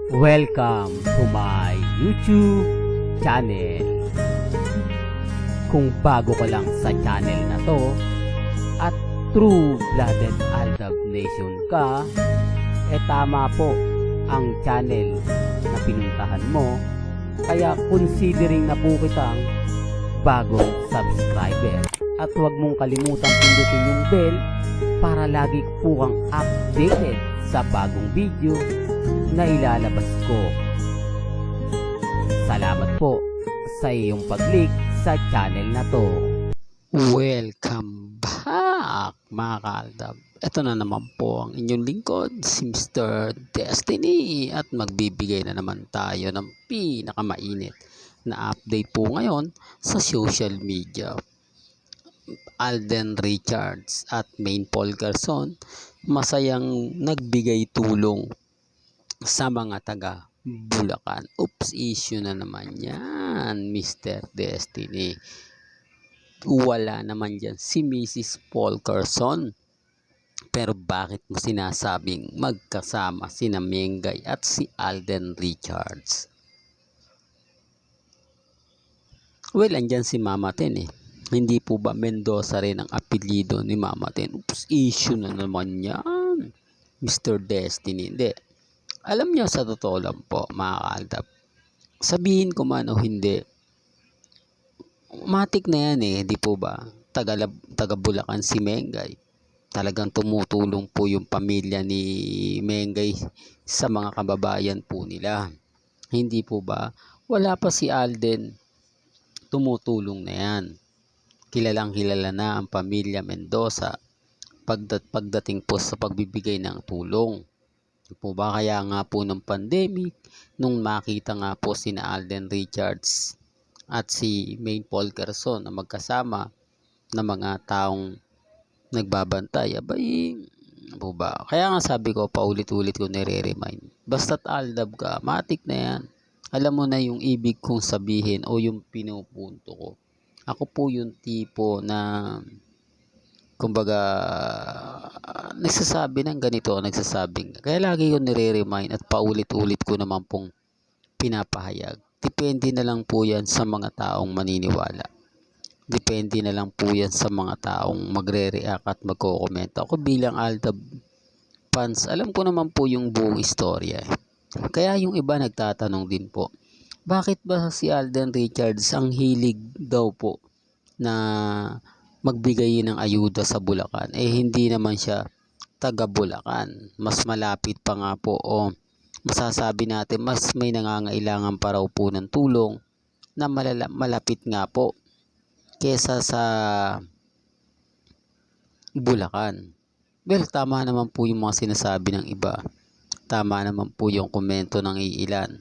Welcome to my YouTube channel. Kung bago ka lang sa channel na to at true-blooded Aldab Nation ka, tama po ang channel na pinuntahan mo. Kaya considering na po kitang bagong subscriber. At huwag mong kalimutan pindutin yung bell para lagi po kang updated sa bagong video na ilalabas ko. Salamat po sa iyong pag-click sa channel na to. Welcome back mga kaaldab. Ito na naman po ang inyong lingkod, si Mr. Destiny, at magbibigay na naman tayo ng pinakamainit na update po ngayon sa social media. Alden Richards at Maine Paul Garson masayang nagbigay tulong sa mga taga Bulacan. Oops, issue na naman yan, Mr. Destiny. Wala naman dyan si Mrs. Paul Garson. Pero bakit mo sinasabing magkasama sina Mengay at si Alden Richards? Well, andyan si Mama Ten eh. Hindi po ba Mendoza rin ang apelyido ni Mama Ten? Oops, issue na naman yan, Mr. Destiny. Hindi. Alam niyo, sa totoo lang po, mga kaaldab, sabihin ko man o hindi, matik na yan eh, di po ba? Taga Bulacan si Mengay. Talagang tumutulong po yung pamilya ni Mengay sa mga kababayan po nila. Hindi po ba? Wala pa si Alden, tumutulong na yan. Kilalang kilala na ang pamilya Mendoza pagdating po sa pagbibigay ng tulong. Po ba, kaya nga po ng pandemic, nung makita nga po sina Alden Richards at si Maine Paul Garson na magkasama na mga taong nagbabantay, abay, po ba, kaya nga sabi ko, paulit-ulit ko nire-remind, basta't Aldab ka, matik na yan. Alam mo na yung ibig kong sabihin o yung pinupunto ko. Ako po yung tipo na kumbaga nagsasabi ng ganito, nagsasabing. Kaya lagi ko nire-remind at paulit-ulit ko naman pong pinapahayag. Depende na lang po yan sa mga taong maniniwala. Depende na lang po yan sa mga taong magre-react at magko-comment. Ako bilang Aldab fans, alam ko naman po yung buong istorya. Kaya yung iba nagtatanong din po, bakit ba si Alden Richards ang hilig daw po na magbigay ng ayuda sa Bulacan? Hindi naman siya taga Bulacan. Mas malapit pa nga po o masasabi natin mas may nangangailangan pa raw po ng tulong na malapit nga po kesa sa Bulacan. Well, tama naman po yung mga sinasabi ng iba. Tama naman po yung komento ng iilan.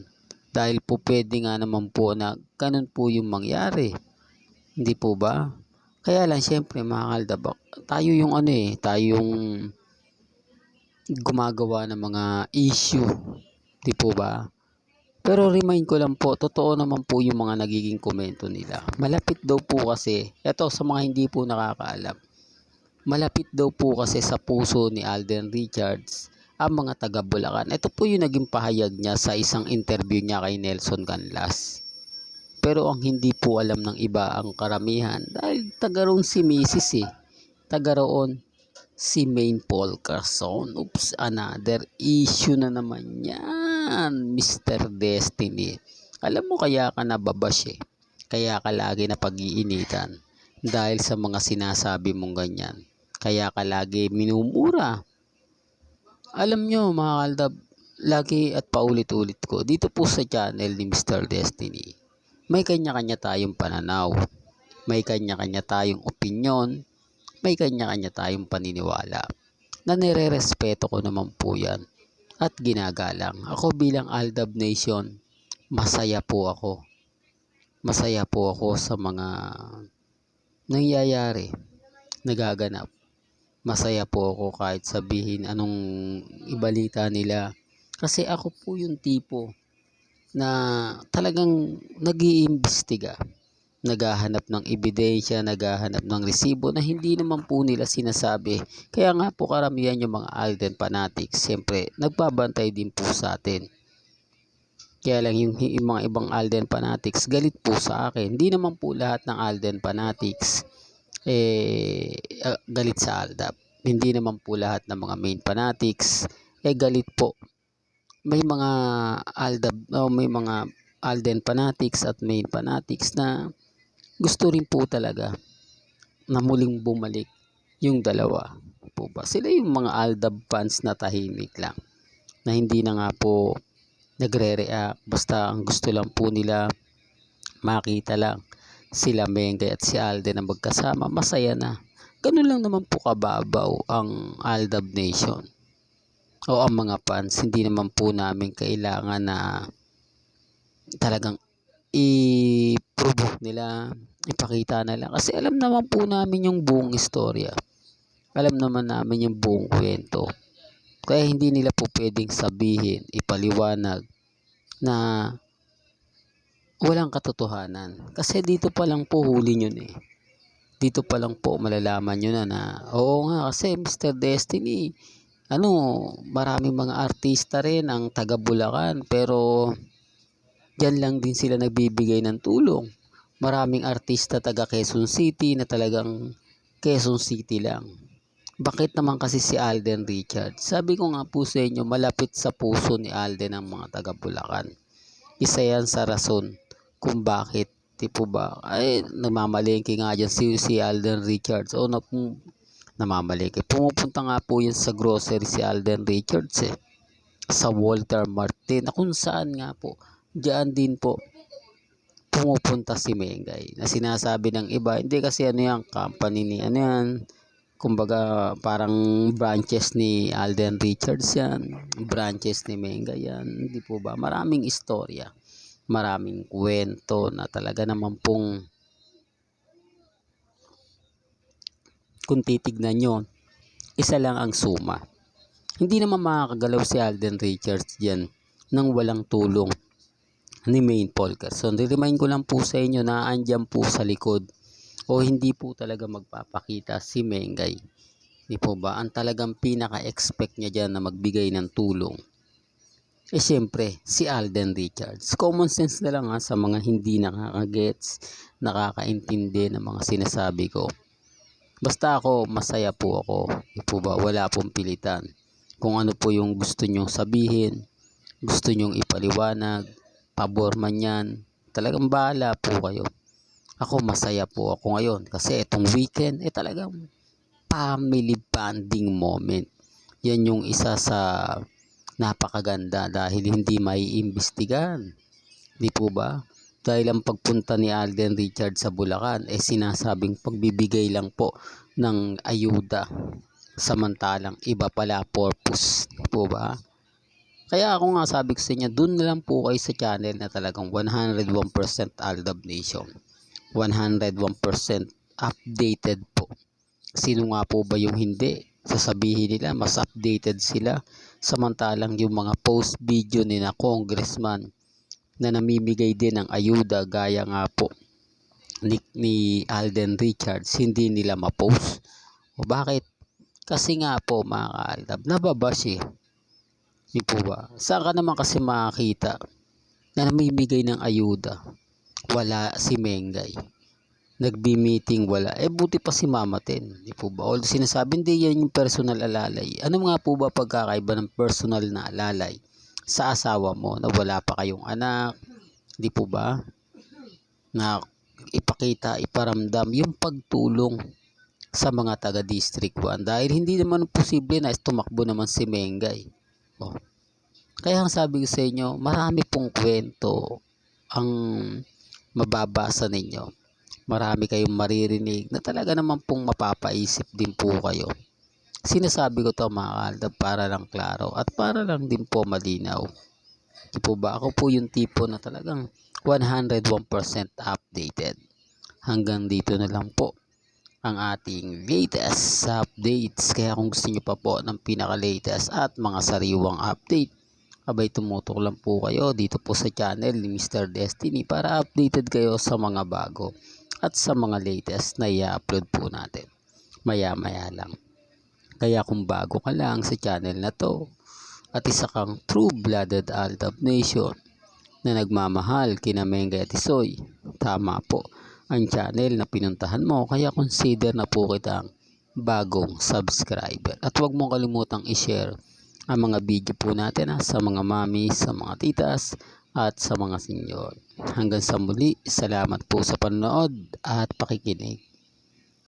Dahil po pwede nga naman po na ganun po yung mangyari. Hindi po ba? Kaya lang syempre mga kaaldab, tayo yung tayo yung gumagawa ng mga issue. Di po ba? Pero remind ko lang po, totoo naman po yung mga nagiging komento nila. Malapit daw po kasi, eto sa mga hindi po nakakaalam, malapit daw po kasi sa puso ni Alden Richards ang mga taga Bulacan. Ito po yung naging pahayag niya sa isang interview niya kay Nelson Canlas. Pero ang hindi po alam ng iba, ang karamihan, dahil taga roon si Mrs. Taga roon si Maine Paul Garson. Oops, another issue na naman yan, Mr. Destiny. Alam mo, kaya ka nababash Kaya ka lagi na pag-iinitan dahil sa mga sinasabi mong ganyan. Kaya ka lagi minumura. Alam nyo mga kaaldab, lagi at paulit-ulit ko, dito po sa channel ni Mr. Destiny, may kanya-kanya tayong pananaw, may kanya-kanya tayong opinyon, may kanya-kanya tayong paniniwala, na nire-respeto ko naman po yan at ginagalang. Ako bilang Aldab Nation, masaya po ako. Masaya po ako sa mga nangyayari, nagaganap. Masaya po ako kahit sabihin anong ibalita nila. Kasi ako po yung tipo na talagang nag-iimbestiga. Naghahanap ng ebidensya, naghahanap ng resibo na hindi naman po nila sinasabi. Kaya nga po karamihan yung mga Alden fanatics, siyempre nagbabantay din po sa atin. Kaya lang yung mga ibang Alden fanatics galit po sa akin. Hindi naman po lahat ng Alden fanatics galit sa Aldab. Hindi naman po lahat ng mga main fanatics galit po. May mga may mga Alden fanatics at main fanatics na gusto rin po talaga na muling bumalik yung dalawa po ba. Sila yung mga Aldab fans na tahimik lang, na hindi na nga po nagre-react, basta ang gusto lang po nila makita lang sila Mengay at si Alden na magkasama, masaya na. Ganun lang naman po kababaw ang Aldab Nation o ang mga fans. Hindi naman po namin kailangan na talagang i-provoke nila, ipakita na lang, kasi alam naman po namin yung buong istorya, alam naman namin yung buong kwento. Kaya hindi nila po pwedeng sabihin, ipaliwanag na walang katotohanan. Kasi dito pa lang po huli nyo Dito pa lang po malalaman nyo na oo nga, kasi Mr. Destiny, maraming mga artista rin ang taga Bulacan, pero dyan lang din sila nagbibigay ng tulong. Maraming artista taga Quezon City na talagang Quezon City lang. Bakit naman kasi si Alden Richards? Sabi ko nga po sa inyo, malapit sa puso ni Alden ang mga taga Bulacan. Isa yan sa rason kung bakit, di po ba, namamalengke nga dyan si Alden Richards. Namamalengke. Pumupunta nga po yan sa grocery si Alden Richards sa Walter Martin, na kung saan nga po, diyan din po pumupunta si Mengay, na sinasabi ng iba, hindi kasi yan, company ni kumbaga parang branches ni Alden Richards yan, branches ni Mengay yan, hindi po ba? Maraming istorya, maraming kwento na talaga naman pong kung titignan nyo, isa lang ang suma. Hindi naman makakagalaw si Alden Richards dyan nang walang tulong ni Main Polkerson. Remind ko lang po sa inyo na andyan po sa likod o hindi po talaga magpapakita si Mengay. Di po ba? Ang talagang pinaka-expect niya dyan na magbigay ng tulong siyempre si Alden Richards. Common sense na lang sa mga hindi nakakagets, nakakaintindi ng mga sinasabi ko. Basta ako, masaya po ako. Di po ba? Wala pong pilitan. Kung ano po yung gusto nyong sabihin, gusto nyong ipaliwanag, pabor man yan, talagang bahala po kayo. Ako, masaya po ako ngayon kasi itong weekend talagang family bonding moment. Yan yung isa sa napakaganda dahil hindi maiimbestigahan. Di po ba? Dahil ang pagpunta ni Alden Richards sa Bulacan sinasabing pagbibigay lang po ng ayuda, samantalang iba pala purpose. Di po ba? Kaya ako nga sabi ko sa inyo, dun na lang po kayo sa channel na talagang 101% Aldab Nation. 101% updated po. Sino nga po ba yung hindi? Sasabihin nila mas updated sila, samantalang yung mga post video ni na congressman na namimigay din ng ayuda gaya nga po ni Alden Richards, hindi nila ma-post. O bakit? Kasi nga po mga ka-Aldab, nababash Di po ba? Saan ka naman kasi makakita na namimigay ng ayuda? Wala si Mengay. Nagbi-meeting, wala. Buti pa si Mama Ten. Di po ba? Although sinasabi, hindi yan yung personal alalay. Ano nga po ba pagkakaiba ng personal na alalay sa asawa mo na wala pa kayong anak? Di po ba? Na ipakita, iparamdam yung pagtulong sa mga taga District 1. Dahil hindi naman posible na tumakbo naman si Mengay. Kaya ang sabi ko sa inyo, marami pong kwento ang mababasa ninyo. Marami kayong maririnig na talaga naman pong mapapaisip din po kayo. Sinasabi ko to mga ka-Aldab para lang klaro at para lang din po malinaw. Di po ba? Ako po yung tipo na talagang 101% updated. Hanggang dito na lang po ang ating latest updates. Kaya kung gusto nyo pa po ng pinaka-latest at mga sariwang update, abay tumutok lang po kayo dito po sa channel ni Mr. Destiny para updated kayo sa mga bago at sa mga latest na i-upload po natin maya-maya lang. Kaya kung bago ka lang sa channel na to at isa kang true-blooded Aldab Nation na nagmamahal kina Mengay at Tisoy. Tama po ang channel na pinuntahan mo, kaya consider na po kitang bagong subscriber. At huwag mong kalimutang i-share ang mga video po natin sa mga mami, sa mga titas at sa mga senyor. Hanggang sa muli, salamat po sa panonood at pakikinig.